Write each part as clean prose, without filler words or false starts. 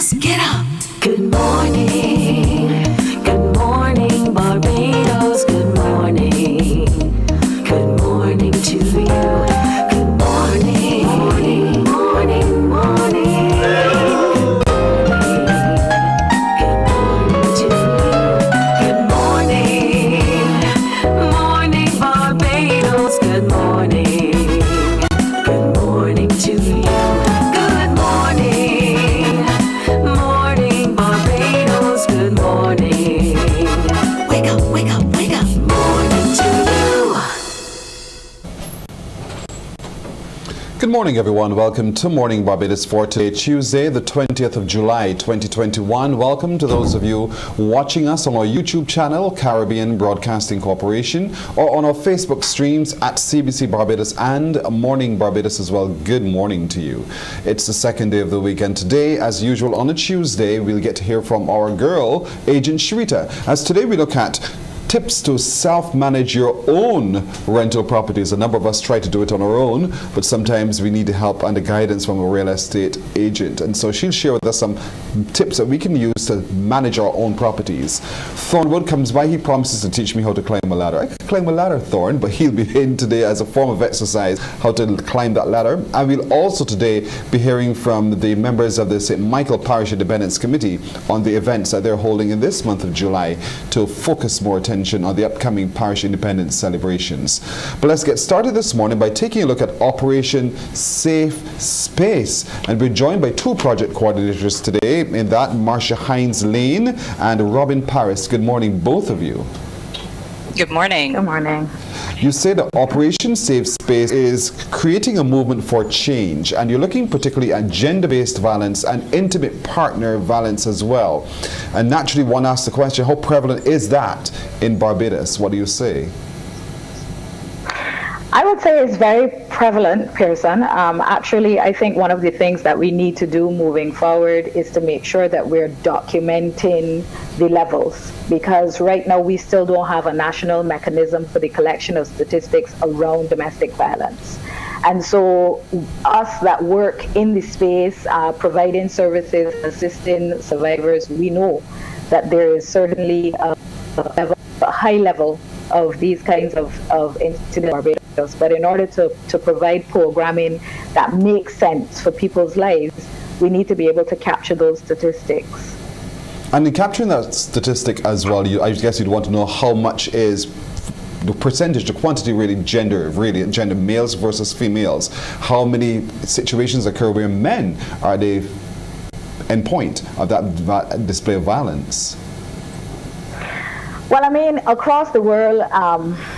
Barbados, get up. Good morning. Good morning, Barbados. Good morning. Good morning to you. Good morning. Morning, morning, morning. Good morning to you. Good morning. Morning, Barbados. Good morning. Good morning to you. Good morning. Morning, Barbados. Good morning. Wake up, wake up, wake up. Morning to you. Good morning, everyone. Welcome to Morning Barbados for today, Tuesday, the 20th of July, 2021. Welcome to those of you watching us on our YouTube channel, Caribbean Broadcasting Corporation, or on our Facebook streams at CBC Barbados and Morning Barbados as well. Good morning to you. It's the second day of the week, and today, as usual, on a Tuesday, we'll get to hear from our girl, Agent Sharita, as today we look at tips to self-manage your own rental properties. A number of us try to do it on our own, but sometimes we need the help and the guidance from a real estate agent. And so she'll share with us some tips that we can use to manage our own properties. Thornwood comes by. He promises to teach me how to climb a ladder. I can climb a ladder, Thorn, but he'll be in today as a form of exercise how to climb that ladder. And we'll also today be hearing from the members of the St. Michael Parish Independence Committee on the events that they're holding in this month of July to focus more attention on the upcoming parish independence celebrations. But let's get started this morning by taking a look at Operation Safe Space. And we're joined by two project coordinators today, in that Marsha, Hinds, Layne, and Robyn, Parris. Good morning, both of you. Good morning. Good morning. You say that Operation Safe Space is creating a movement for change, and you're looking particularly at gender-based violence and intimate partner violence as well. And naturally, one asks the question, how prevalent is that in Barbados? What do you say? I would say it's very prevalent, Pearson. Actually, I think one of the things that we need to do moving forward is to make sure that we're documenting the levels, because right now we still don't have a national mechanism for the collection of statistics around domestic violence. And so us that work in the space, providing services, assisting survivors, we know that there is certainly a high level of these kinds of incidents in Barbados. But in order to provide programming that makes sense for people's lives, we need to be able to capture those statistics. And in capturing that statistic as well, I guess you'd want to know how much is the percentage, the quantity really gender, males versus females. How many situations occur where men are the end point of that display of violence? Well, I mean, across the world,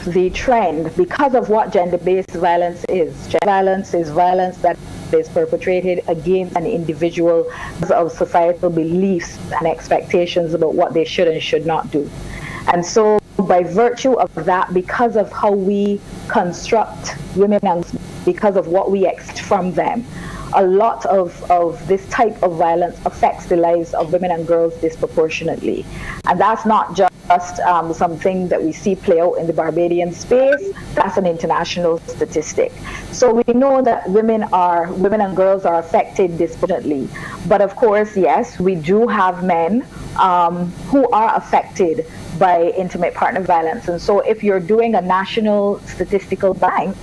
the trend, because of what gender-based violence is. Gender violence is violence that is perpetrated against an individual because of societal beliefs and expectations about what they should and should not do. And so by virtue of that, because of how we construct women and because of what we expect from them, a lot of this type of violence affects the lives of women and girls disproportionately. And that's not just something that we see play out in the Barbadian space. That's an international statistic. So we know that women and girls are affected disproportionately. But of course, yes, we do have men who are affected by intimate partner violence. And so if you're doing a national statistical bank,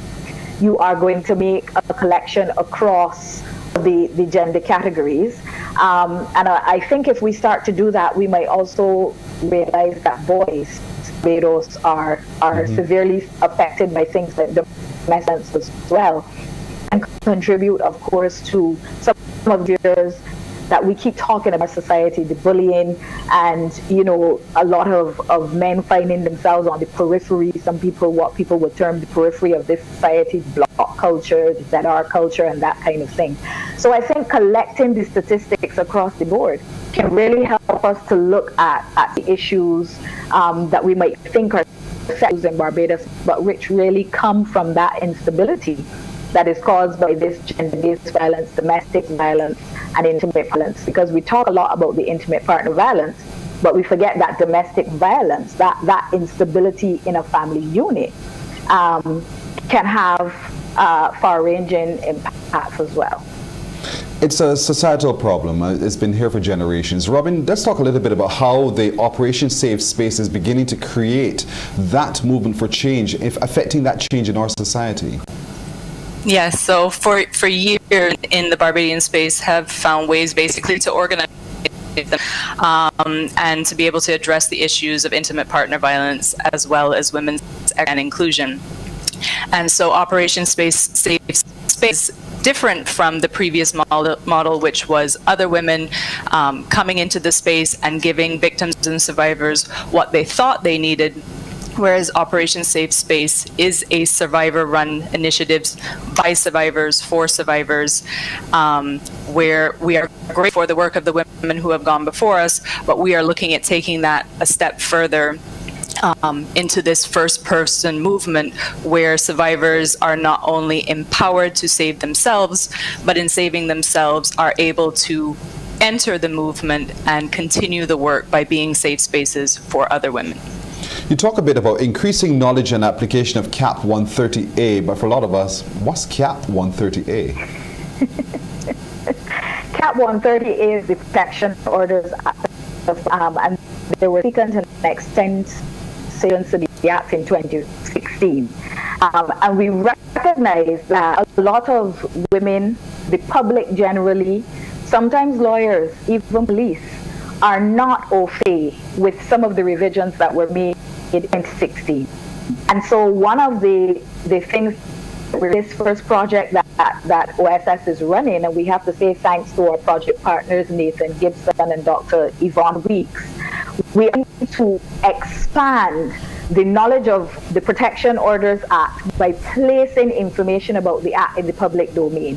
you are going to make a collection across the gender categories. And I think if we start to do that, we might also realize that boys, Barbados, are severely affected by things like domestic violence as well, and contribute, of course, to some of the years that we keep talking about society, the bullying, and a lot of men finding themselves on the periphery. What people would term the periphery of this society, block culture, the ZR culture, and that kind of thing. So I think collecting the statistics across the board can really help us to look at the issues that we might think are issues in Barbados, but which really come from that instability that is caused by this gender-based violence, domestic violence, and intimate violence. Because we talk a lot about the intimate partner violence, but we forget that domestic violence, that instability in a family unit, can have far-ranging impacts as well. It's a societal problem. It's been here for generations. Robyn, let's talk a little bit about how the Operation Safe Space is beginning to create that movement for change, affecting that change in our society. Yes, so for years in the Barbadian space have found ways basically to organize them and to be able to address the issues of intimate partner violence as well as women's and inclusion. And so Operation Safe Space different from the previous model, which was other women coming into the space and giving victims and survivors what they thought they needed, whereas Operation Safe Space is a survivor-run initiative by survivors for survivors, where we are grateful for the work of the women who have gone before us, but we are looking at taking that a step further into this first-person movement where survivors are not only empowered to save themselves, but in saving themselves are able to enter the movement and continue the work by being safe spaces for other women. You talk a bit about increasing knowledge and application of CAP 130A, but for a lot of us, what's CAP 130A? CAP 130A is the Protection Orders Act, and they were seeking to extend to the Act in 2016. And we recognize that a lot of women, the public generally, sometimes lawyers, even police, are not au fait with some of the revisions that were made in 2016. And so one of the things with this first project that OSS is running, and we have to say thanks to our project partners, Nathan Gibson and Dr. Yvonne Weeks, we are going to expand the knowledge of the Protection Orders Act by placing information about the Act in the public domain.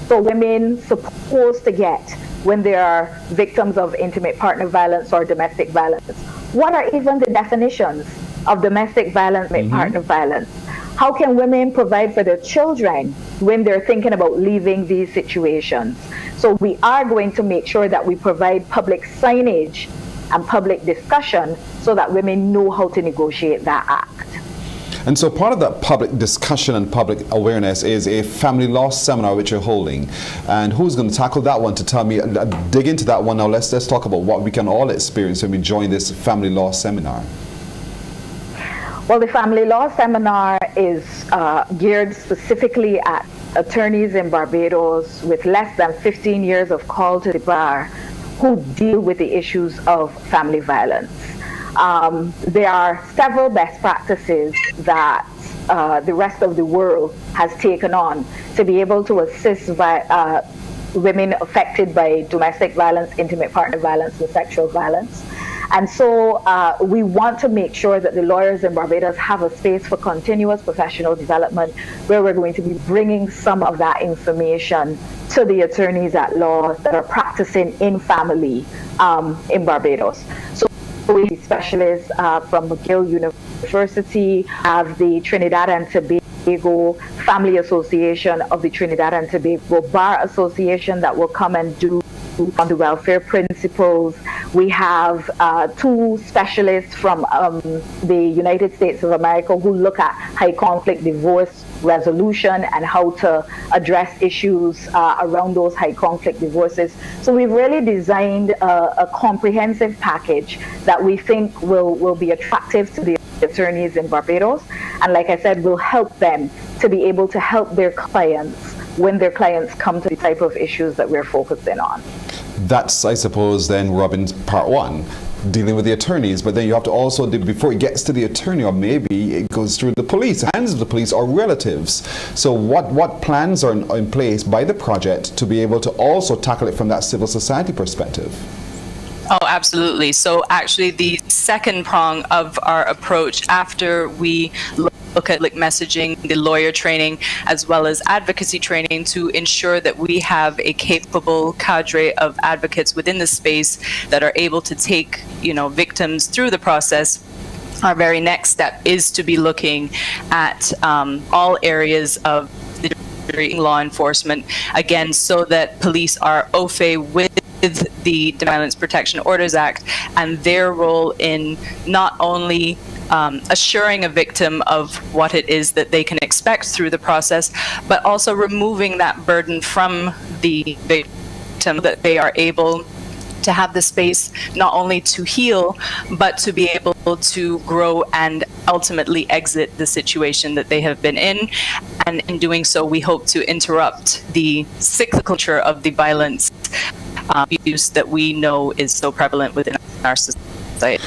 So women supposed to get when they are victims of intimate partner violence or domestic violence. What are even the definitions of domestic violence and partner violence? How can women provide for their children when they're thinking about leaving these situations? So we are going to make sure that we provide public signage and public discussion so that women know how to negotiate that act. And so part of that public discussion and public awareness is a family law seminar which you're holding. And who's going to tackle that one to tell me, dig into that one now. Let's talk about what we can all experience when we join this family law seminar. Well, the family law seminar is geared specifically at attorneys in Barbados with less than 15 years of call to the bar who deal with the issues of family violence. There are several best practices that the rest of the world has taken on to be able to assist women affected by domestic violence, intimate partner violence, and sexual violence. And so we want to make sure that the lawyers in Barbados have a space for continuous professional development where we're going to be bringing some of that information to the attorneys at law that are practicing in family in Barbados. So we specialists from McGill University, have the Trinidad and Tobago Family Association of the Trinidad and Tobago Bar Association that will come and do on the welfare principles. We have two specialists from the United States of America who look at high conflict divorce resolution and how to address issues around those high conflict divorces. So we've really designed a comprehensive package that we think will be attractive to the attorneys in Barbados, and like I said, will help them to be able to help their clients when their clients come to the type of issues that we're focusing on. That's, I suppose, then, Robyn's part one, dealing with the attorneys, but then you have to also, before it gets to the attorney, or maybe it goes through the police, hands of the police or relatives. So what plans are in place by the project to be able to also tackle it from that civil society perspective? Oh, absolutely. So actually the second prong of our approach after we look at like messaging, the lawyer training, as well as advocacy training to ensure that we have a capable cadre of advocates within the space that are able to take, victims through the process. Our very next step is to be looking at all areas of the law enforcement, again, so that police are au fait with the Violence Protection Orders Act and their role in not only assuring a victim of what it is that they can expect through the process, but also removing that burden from the victim victim, that they are able to have the space not only to heal, but to be able to grow and ultimately exit the situation that they have been in. And in doing so, we hope to interrupt the cyclical nature of the violence abuse that we know is so prevalent within our society.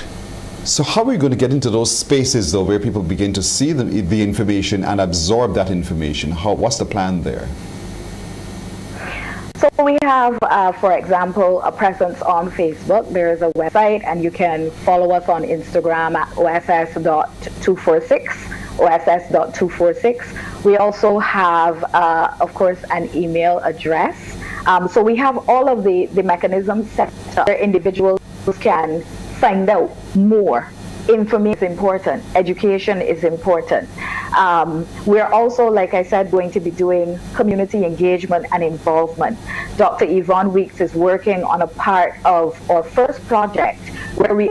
So how are we going to get into those spaces, though, where people begin to see the information and absorb that information? What's the plan there? So we have, for example, a presence on Facebook. There is a website, and you can follow us on Instagram at oss.246, oss.246. We also have, of course, an email address. So we have all of the mechanisms set up where individuals can find out more. Information is important. Education is important. We're also, like I said, going to be doing community engagement and involvement. Dr. Yvonne Weeks is working on a part of our first project where we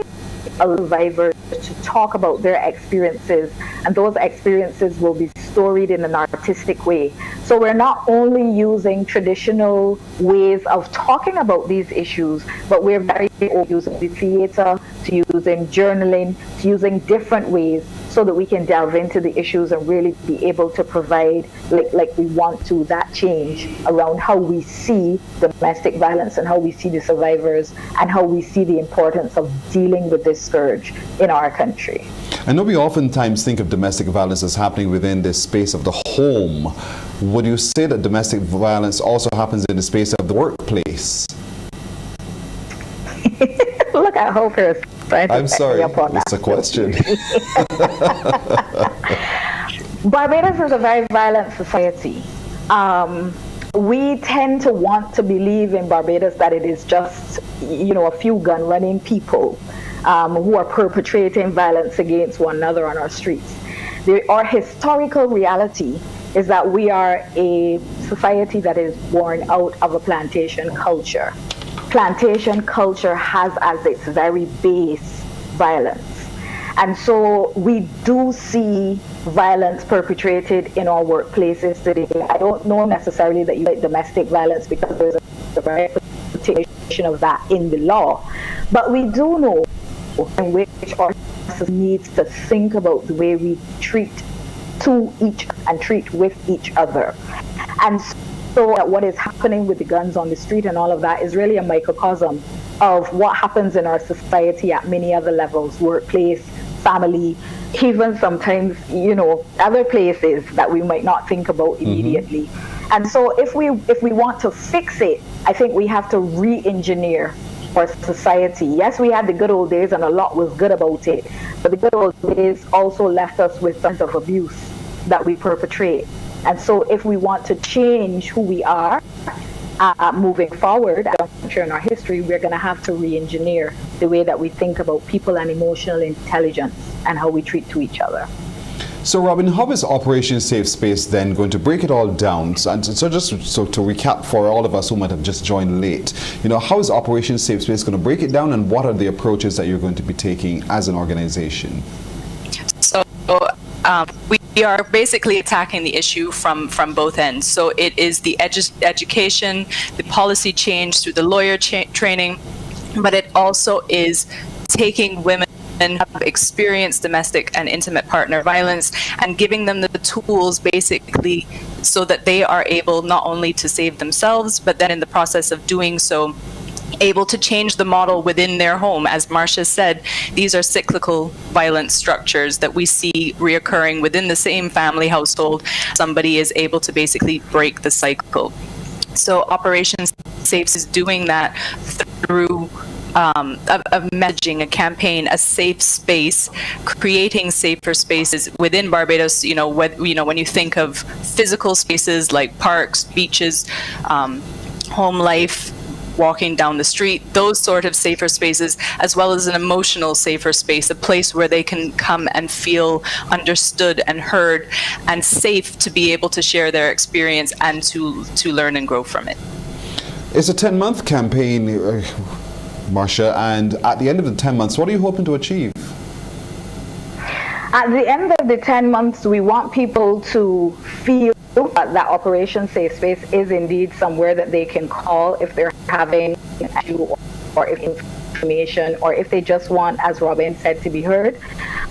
allow survivors to talk about their experiences, and those experiences will be storied in an artistic way. So we're not only using traditional ways of talking about these issues, but we're very open to using the theater, to using journaling, to using different ways so that we can delve into the issues and really be able to provide, like we want to, that change around how we see domestic violence and how we see the survivors and how we see the importance of dealing with this scourge in our country. I know we oftentimes think of domestic violence as happening within the space of the home. Would you say that domestic violence also happens in the space of the workplace? Look, I hope you're trying to I'm sorry, it's a question. Barbados is a very violent society. We tend to want to believe in Barbados that it is just, a few gun-running people who are perpetrating violence against one another on our streets. Our historical reality is that we are a society that is born out of a plantation culture. Plantation culture has as its very base violence. And so we do see violence perpetrated in our workplaces today. I don't know necessarily that you like domestic violence because there's a very interpretation of that in the law. But we do know in which our society needs to think about the way we treat to each and treat with each other. And so what is happening with the guns on the street and all of that is really a microcosm of what happens in our society at many other levels: workplace, family, even sometimes, other places that we might not think about immediately. And so if we want to fix it, I think we have to re-engineer our society. Yes, we had the good old days and a lot was good about it, but the good old days also left us with sense of abuse that we perpetrate. And so if we want to change who we are moving forward in our history, we're going to have to re-engineer the way that we think about people and emotional intelligence and how we treat to each other. So Robyn, how is Operation Safe Space then going to break it all down? So just to recap for all of us who might have just joined late, how is Operation Safe Space going to break it down, and what are the approaches that you're going to be taking as an organization? So we are basically attacking the issue from both ends. So it is the education, the policy change through the lawyer training, but it also is taking women and have experienced domestic and intimate partner violence and giving them the tools basically so that they are able not only to save themselves, but then in the process of doing so, able to change the model within their home. As Marsha said, these are cyclical violence structures that we see reoccurring within the same family household. Somebody is able to basically break the cycle. So Operation Safe is doing that through of messaging, a campaign, a safe space, creating safer spaces within Barbados. When you think of physical spaces like parks, beaches, home life, walking down the street, those sort of safer spaces, as well as an emotional safer space, a place where they can come and feel understood and heard and safe to be able to share their experience and to learn and grow from it. It's a 10-month campaign, Marsha, and at the end of the 10 months, what are you hoping to achieve? At the end of the 10 months, we want people to feel that Operation Safe Space is indeed somewhere that they can call if they're having an issue or if information, or if they just want, as Robyn said, to be heard.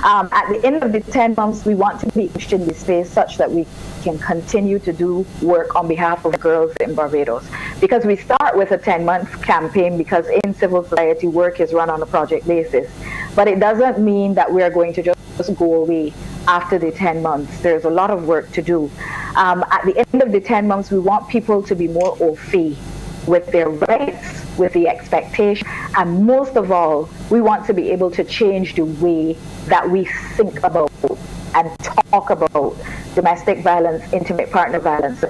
At the end of the 10 months, we want to be in the space such that we can continue to do work on behalf of girls in Barbados. Because we start with a 10-month campaign, because in civil society, work is run on a project basis. But it doesn't mean that we are going to just go away after the 10 months. There's a lot of work to do. At the end of the 10 months, we want people to be more au fait with their rights, with the expectation, and most of all, we want to be able to change the way that we think about and talk about domestic violence, intimate partner violence,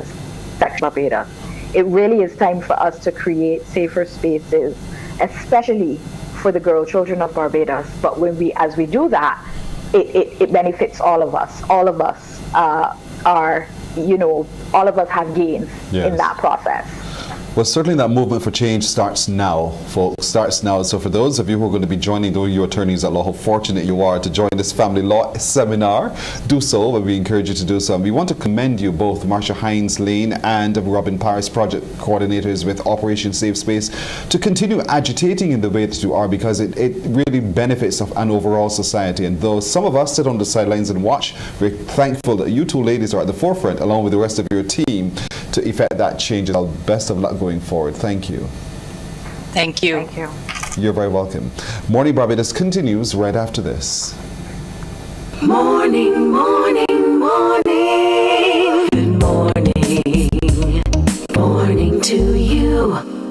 sexual Barbados. It really is time for us to create safer spaces, especially for the girl children of Barbados. But as we do that, it benefits all of us. All of us all of us have gains in that process. Well, certainly that movement for change starts now, folks, starts now. So for those of you who are going to be joining, though you attorneys at law, how fortunate you are to join this family law seminar, do so, and we encourage you to do so. And we want to commend you both, Marsha, Hinds, Layne, and Robyn, Parris, project coordinators with Operation Safe Space, to continue agitating in the way that you are, because it really benefits of an overall society. And though some of us sit on the sidelines and watch, we're thankful that you two ladies are at the forefront, along with the rest of your team, to effect that change. Best of luck going forward. Thank you. Thank you. Thank you. You're very welcome. Morning Barbados continues right after this. Morning, morning, morning. Good morning. Morning to you.